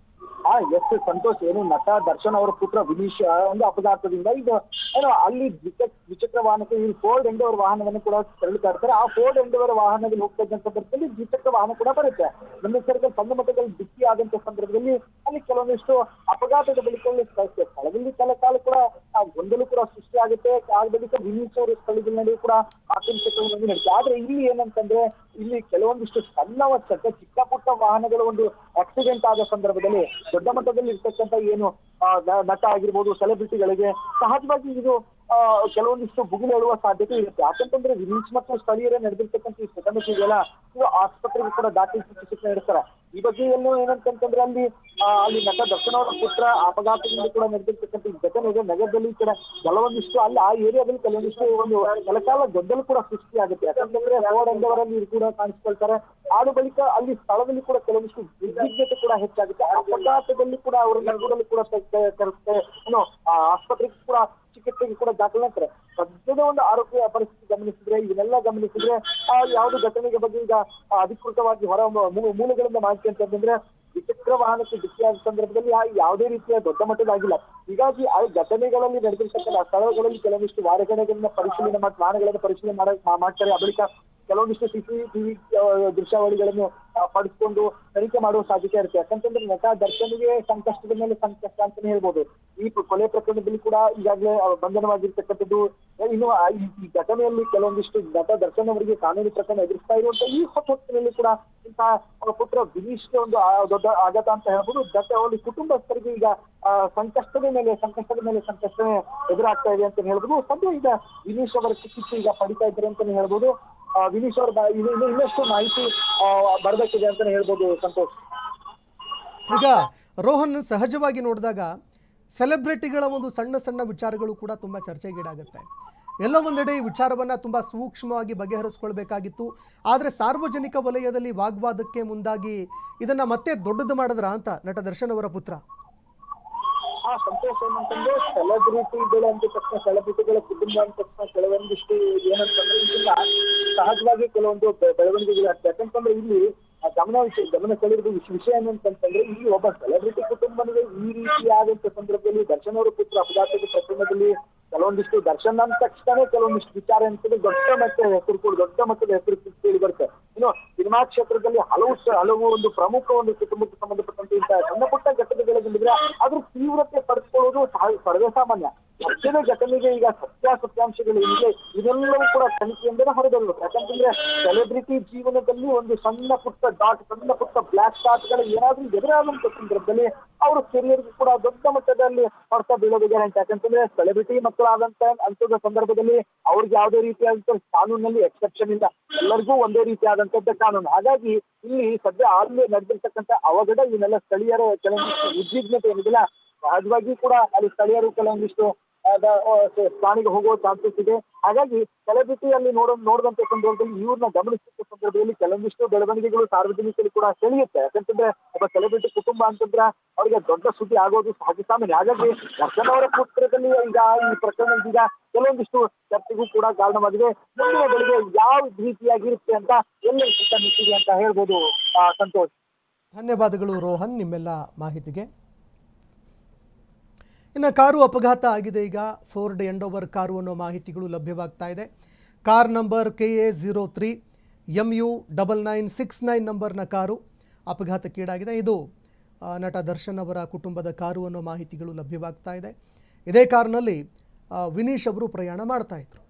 ಎಸ್ ಸಂತೋಷ್, ಏನು ನಟ ದರ್ಶನ್ ಅವರ ಪುತ್ರ ವಿನೀಶ್ ಒಂದು ಅಪಘಾತದಿಂದ ಈಗ ಏನು ಅಲ್ಲಿ ದ್ವಿಚಕ್ರ ವಾಹನಕ್ಕೆ ಈ ಫೋರ್ಡ್ ಎಂಡೋವರ್ ವಾಹನವನ್ನು ಕೂಡ ತೆರಳುತ್ತಾ ಇರ್ತಾರೆ. ಆ ಫೋರ್ಡ್ ಎಂಡೋವರ್ ವಾಹನದಲ್ಲಿ ಹೋಗ್ತಾ ಇದ್ದಂತ ಸಂದರ್ಭದಲ್ಲಿ ದ್ವಿಚಕ್ರ ವಾಹನ ಕೂಡ ಬರುತ್ತೆ. ನಮ್ಮ ಸಣ್ಣ ಮಟ್ಟದಲ್ಲಿ ಡಿಕ್ಕಿ ಆದಂತ ಸಂದರ್ಭದಲ್ಲಿ ಅಲ್ಲಿ ಕೆಲವೊಂದಿಷ್ಟು ಅಪಘಾತದ ಬಳಿಕ ಸ್ಥಳದಲ್ಲಿ ಕಾಲ ಕೂಡ ಗೊಂದಲ ಕೂಡ ಸೃಷ್ಟಿ ಆಗುತ್ತೆ. ಆ ಬಳಿಕ ವಿನೀಶ್ ಅವರು ಸ್ಥಳದಲ್ಲಿ ಕೂಡ ಆತಂಕವನ್ನು ನಡೆಯುತ್ತೆ. ಆದ್ರೆ ಇಲ್ಲಿ ಏನಂತಂದ್ರೆ ಇಲ್ಲಿ ಕೆಲವೊಂದಿಷ್ಟು ಚಿಕ್ಕ ಪುಟ್ಟ ವಾಹನಗಳ ಒಂದು ಆಕ್ಸಿಡೆಂಟ್ ಆದ ಸಂದರ್ಭದಲ್ಲಿ ದೊಡ್ಡ ಮಟ್ಟದಲ್ಲಿ ಇರ್ತಕ್ಕಂಥ ಏನು ನಟ ಆಗಿರ್ಬೋದು, ಸೆಲೆಬ್ರಿಟಿಗಳಿಗೆ ಸಹಜವಾಗಿ ಇದು ಕೆಲವೊಂದಿಷ್ಟು ಭುಗಿಲು ಹೇಳುವ ಸಾಧ್ಯತೆ ಇರುತ್ತೆ. ಯಾಕಂತಂದ್ರೆ ವಿನೀಶ್ ಮತ್ತು ಸ್ಥಳೀಯರೇ ನಡೆದಿರ್ತಕ್ಕಂಥ ಈ ಘಟನೆಗಳಿಗೆಲ್ಲ ಇದು ಆಸ್ಪತ್ರೆಗೆ ಕೂಡ ದಾಖಲಿಸಿ ಚಿಕಿತ್ಸೆ ನೀಡ್ತಾರೆ. ಈ ಬಗ್ಗೆ ಏನು ಏನಂತಂದ್ರೆ ಅಲ್ಲಿ ನಟ ದರ್ಶನ್ ಅವರ ಪುತ್ರ ಅಪಘಾತದಿಂದ ಕೂಡ ನಡೆದಿರ್ತಕ್ಕಂಥ ಈ ಘಟನೆ ಇದೆ. ನಗರದಲ್ಲಿ ಕೂಡ ಕೆಲವೊಂದಿಷ್ಟು ಅಲ್ಲಿ ಆ ಏರಿಯಾದಲ್ಲಿ ಕೆಲವೊಂದಿಷ್ಟು ಒಂದು ಕೆಲಕಾಲ ಗೊಂದಲ ಕೂಡ ಸೃಷ್ಟಿ ಆಗುತ್ತೆ. ಯಾಕಂತಂದ್ರೆ ರೋಡ್ ಎಂದವರಲ್ಲಿ ಇದು ಕೂಡ ಕಾಣಿಸ್ಕೊಳ್ತಾರೆ. ಆದ ಬಳಿಕ ಅಲ್ಲಿ ಸ್ಥಳದಲ್ಲಿ ಕೂಡ ಕೆಲವೊಂದಿಷ್ಟು ಉದ್ವಿಗ್ನತೆ ಕೂಡ ಹೆಚ್ಚಾಗುತ್ತೆ. ಅಪಘಾತದಲ್ಲಿ ಕೂಡ ಅವರನ್ನ ಕೂಡಲೂ ಕೂಡ ಆಸ್ಪತ್ರೆಗೆ ಕೂಡ ಚಿಕಿತ್ಸೆಗೆ ಕೂಡ ದಾಖಲಾಗ್ತಾರೆ. ಸದ್ಯದ ಒಂದು ಆರೋಗ್ಯ ಪರಿಸ್ಥಿತಿ ಗಮನಿಸಿದ್ರೆ ಯಾವುದು ಘಟನೆಗೆ ಬಗ್ಗೆ ಈಗ ಅಧಿಕೃತವಾಗಿ ಮೂಲಗಳಿಂದ ಮಾಹಿತಿ ಅಂತಂದ್ರೆ ದ್ವಿಚಕ್ರ ವಾಹನಕ್ಕೆ ಡಿಕ್ಕಿಯಾದ ಸಂದರ್ಭದಲ್ಲಿ ಯಾವುದೇ ರೀತಿಯ ದೊಡ್ಡ ಮಟ್ಟದಾಗಿಲ್ಲ. ಹೀಗಾಗಿ ಆ ಘಟನೆಗಳಲ್ಲಿ ನಡೆದಿರ್ತಕ್ಕಂಥ ಸ್ಥಳಗಳಲ್ಲಿ ಕೆಲವೊಂದಿಷ್ಟು ವಾಹನಗಳನ್ನ ಪರಿಶೀಲನೆ ಮಾಡ್ತಾರೆ. ಆ ಬಳಿಕ ಕೆಲವೊಂದಿಷ್ಟು CCTV ದೃಶ್ಯಾವಳಿಗಳನ್ನು ಪಡೆದುಕೊಂಡು ತನಿಖೆ ಮಾಡುವ ಸಾಧ್ಯತೆ ಇರುತ್ತೆ. ಯಾಕಂತಂದ್ರೆ ನಟ ದರ್ಶನ್ಗೆ ಸಂಕಷ್ಟದ ಮೇಲೆ ಸಂಕಷ್ಟ ಅಂತಾನೆ ಹೇಳ್ಬೋದು. ಈ ಕೊಲೆ ಪ್ರಕರಣದಲ್ಲಿ ಕೂಡ ಈಗಾಗಲೇ ಬಂಧನವಾಗಿರ್ತಕ್ಕಂಥದ್ದು. ಇನ್ನು ಈ ಘಟನೆಯಲ್ಲಿ ಕೆಲವೊಂದಿಷ್ಟು ನಟ ದರ್ಶನ್ ಅವರಿಗೆ ಕಾನೂನು ಪ್ರಕರಣ ಎದುರಿಸ್ತಾ ಇರುವಂತ ಈ ಹೊತ್ತಿನಲ್ಲಿ ಕೂಡ ಇಂತಹ ಅವರ ಪುತ್ರ ವಿನೀಶ್ಗೆ ಒಂದು ದೊಡ್ಡ ಆಘಾತ ಅಂತ ಹೇಳ್ಬೋದು. ಅವರ ಕುಟುಂಬಸ್ಥರಿಗೆ ಈಗ ಸಂಕಷ್ಟದ ಮೇಲೆ ಸಂಕಷ್ಟನೇ ಎದುರಾಗ್ತಾ ಇದೆ ಅಂತ ಹೇಳ್ಬೋದು. ಸದ್ಯ ಈಗ ವಿನೀಶ್ ಅವರ ಚಿಕಿತ್ಸೆ ಈಗ ಪಡಿತಾ ಇದ್ದಾರೆ ಅಂತಾನೆ ಹೇಳ್ಬೋದು. ವಿನೀಶ್ ಅವರ ಇನ್ನಷ್ಟು ಮಾಹಿತಿ ಬರಬೇಕಿದೆ ಅಂತಾನೆ ಹೇಳ್ಬೋದು ಸಂತೋಷ್. ಈಗ ರೋಹನ್, ಸಹಜವಾಗಿ ನೋಡಿದಾಗ ಸೆಲೆಬ್ರಿಟಿಗಳ ಒಂದು ಸಣ್ಣ ಸಣ್ಣ ವಿಚಾರಗಳು ಕೂಡ ತುಂಬ ಚರ್ಚೆಗೀಡಾಗುತ್ತೆ. ಎಲ್ಲೋ ಒಂದೆಡೆ ಈ ವಿಚಾರವನ್ನು ತುಂಬ ಸೂಕ್ಷ್ಮವಾಗಿ ಬಗೆಹರಿಸ್ಕೊಳ್ಬೇಕಾಗಿತ್ತು. ಆದರೆ ಸಾರ್ವಜನಿಕ ವಲಯದಲ್ಲಿ ವಾಗ್ವಾದಕ್ಕೆ ಮುಂದಾಗಿ ಇದನ್ನು ಮತ್ತೆ ದೊಡ್ಡದು ಮಾಡಿದ್ರ ಅಂತ ನಟ ದರ್ಶನ್ ಅವರ ಪುತ್ರ. ಸಂತೋಷ ಏನಂತಂದ್ರೆ ಸೆಲೆಬ್ರಿಟಿಗಳು ಅಂತ ತಕ್ಷಣ ಸೆಲೆಬ್ರಿಟಿಗಳ ಕುಟುಂಬ ಅಂತ ತಕ್ಷಣ ಕೆಲವೊಂದಿಷ್ಟು ಏನಂತಂದ್ರೆ ಇದನ್ನ ಸಹಜವಾಗಿ ಕೆಲವೊಂದು ಬೆಳವಣಿಗೆಗಳಾಗ್ತದೆ. ಯಾಕಂತಂದ್ರೆ ಇಲ್ಲಿ ಗಮನ ಸೆಳೆದಿರುವ ವಿಷಯ ಏನಂತಂದ್ರೆ ಇಲ್ಲಿ ಒಬ್ಬ ಸೆಲೆಬ್ರಿಟಿ ಕುಟುಂಬನಿಗೆ ಈ ರೀತಿಯಾದಂತ ಸಂದರ್ಭದಲ್ಲಿ ದರ್ಶನ್ ಅವರ ಪುತ್ರ ಅಪಘಾತದ ಪ್ರಕರಣದಲ್ಲಿ ಕೆಲವೊಂದಿಷ್ಟು ದರ್ಶನ್ ಅಂದ ತಕ್ಷಣ ಕೆಲವೊಂದಿಷ್ಟು ವಿಚಾರ ಅಂತಂದ್ರೆ ದೊಡ್ಡ ಮಟ್ಟದ ಹೆಸರು ಕೇಳಿ ಬರುತ್ತೆ. ಇನ್ನು ಸಿನಿಮಾ ಕ್ಷೇತ್ರದಲ್ಲಿ ಹಲವು ಒಂದು ಪ್ರಮುಖ ಒಂದು ಕುಟುಂಬಕ್ಕೆ ಸಂಬಂಧಪಟ್ಟಂತೆ ಇಂತಹ ಸಣ್ಣ ಪುಟ್ಟ ಘಟನೆಗಳಿದ್ರೆ ಅದ್ರ ತೀವ್ರತೆ ಪಡಿಸ್ಕೊಳ್ಳೋದು ಸರ್ವೇ ಸಾಮಾನ್ಯ. ಅಷ್ಟೇ ಘಟನೆಗೆ ಈಗ ಸತ್ಯಾಂಶಗಳು ಏನಿದೆ ಇದೆಲ್ಲವೂ ಕೂಡ ತನಿಖೆಯಿಂದಲೇ ಹೊರಬರಬೇಕು. ಯಾಕಂತಂದ್ರೆ ಸೆಲೆಬ್ರಿಟಿ ಜೀವನದಲ್ಲಿ ಒಂದು ಸಣ್ಣ ಪುಟ್ಟ ಬ್ಲಾಕ್ ಡಾಟ್ಗಳು ಏನಾದ್ರೂ ಎದುರಾದಂತ ಸಂದರ್ಭದಲ್ಲಿ ಅವ್ರ ಕೆರಿಯರ್ಗೂ ಕೂಡ ದೊಡ್ಡ ಮಟ್ಟದಲ್ಲಿ ಹೊರತ ಬೀಳೋದು ಗ್ಯಾರಂಟಿ. ಯಾಕಂತಂದ್ರೆ ಸೆಲೆಬ್ರಿಟಿ ಮಕ್ಕಳಾದಂತ ಅಂಥದ ಸಂದರ್ಭದಲ್ಲಿ ಅವ್ರಿಗೆ ಯಾವುದೇ ರೀತಿಯಾದಂತ ಕಾನೂನಲ್ಲಿ ಎಕ್ಸೆಪ್ಷನ್ ಇಲ್ಲ, ಎಲ್ಲರಿಗೂ ಒಂದೇ ರೀತಿಯಾದಂತದ್ದ ಕಾನೂನು. ಹಾಗಾಗಿ ಇಲ್ಲಿ ಸದ್ಯ ಅಲ್ಲಿ ನಡೆದಿರ್ತಕ್ಕಂಥ ಅವಘಡ ಇವನ್ನೆಲ್ಲ ಸ್ಥಳೀಯರ ಕೆಲವೊಂದಿಷ್ಟು ಉದ್ವಿಗ್ನತೆ ಏನಿದಿಲ್ಲ, ಸಹಜವಾಗಿ ಕೂಡ ಅಲ್ಲಿ ಸ್ಥಳೀಯರು ಕೆಲವೊಂದಿಷ್ಟು ಸ್ಥಾನಿಗೆ ಹೋಗುವ ಚಾನ್ಸಸ್ ಇದೆ. ಹಾಗಾಗಿ ಸೆಲೆಬ್ರಿಟಿಯಲ್ಲಿ ನೋಡಿದಂತ ಸಂದರ್ಭದಲ್ಲಿ ಇವ್ರನ್ನ ಗಮನಿಸಿದ ಸಂದರ್ಭದಲ್ಲಿ ಕೆಲವೊಂದಿಷ್ಟು ಬೆಳವಣಿಗೆಗಳು ಸಾರ್ವಜನಿಕರು ಕೂಡ ಸೆಳೆಯುತ್ತೆ. ಯಾಕಂತಂದ್ರೆ ಒಬ್ಬ ಸೆಲೆಬ್ರಿಟಿ ಕುಟುಂಬ ಅಂತಂದ್ರೆ ಅವ್ರಿಗೆ ದೊಡ್ಡ ಸುದ್ದಿ ಆಗೋದು ಸಹಜ ಸಾಮಾನ್ಯ. ಹಾಗಾಗಿ ದರ್ಶನ್ ಅವರ ಪುತ್ರದಲ್ಲಿ ಈಗ ಈ ಪ್ರಕರಣ ಈಗ ಕೆಲವೊಂದಿಷ್ಟು ಚರ್ಚೆಗೂ ಕೂಡ ಕಾರಣವಾಗಿದೆ. ಮುಂದಿನ ಬೆಳಿಗ್ಗೆ ಯಾವ ರೀತಿಯಾಗಿರುತ್ತೆ ಅಂತ ಎಲ್ಲರೂ ಸುತ್ತ ನಿಂತಿದೆ ಅಂತ ಹೇಳ್ಬೋದು ಸಂತೋಷ್. ಧನ್ಯವಾದಗಳು ರೋಹನ್ ನಿಮ್ಮೆಲ್ಲ ಮಾಹಿತಿಗೆ. ಇನ್ನು ಕಾರು ಅಪಘಾತ ಆಗಿದೆ. ಈಗ ಫೋರ್ಡ್ ಎಂಡೋವರ್ ಕಾರು ಅನ್ನೋ ಮಾಹಿತಿಗಳು ಲಭ್ಯವಾಗ್ತಾ ಇದೆ. ಕಾರ್ ನಂಬರ್ KA03 MU 9969 ನಂಬರ್ನ ಕಾರು ಅಪಘಾತಕ್ಕೀಡಾಗಿದೆ. ಇದು ನಟ ದರ್ಶನ್ ಅವರ ಕುಟುಂಬದ ಕಾರು ಅನ್ನೋ ಮಾಹಿತಿಗಳು ಲಭ್ಯವಾಗ್ತಾ ಇದೆ. ಇದೇ ಕಾರಿನಲ್ಲಿ ವಿನೀಶ್ ಅವರು ಪ್ರಯಾಣ ಮಾಡ್ತಾ ಇದ್ರು.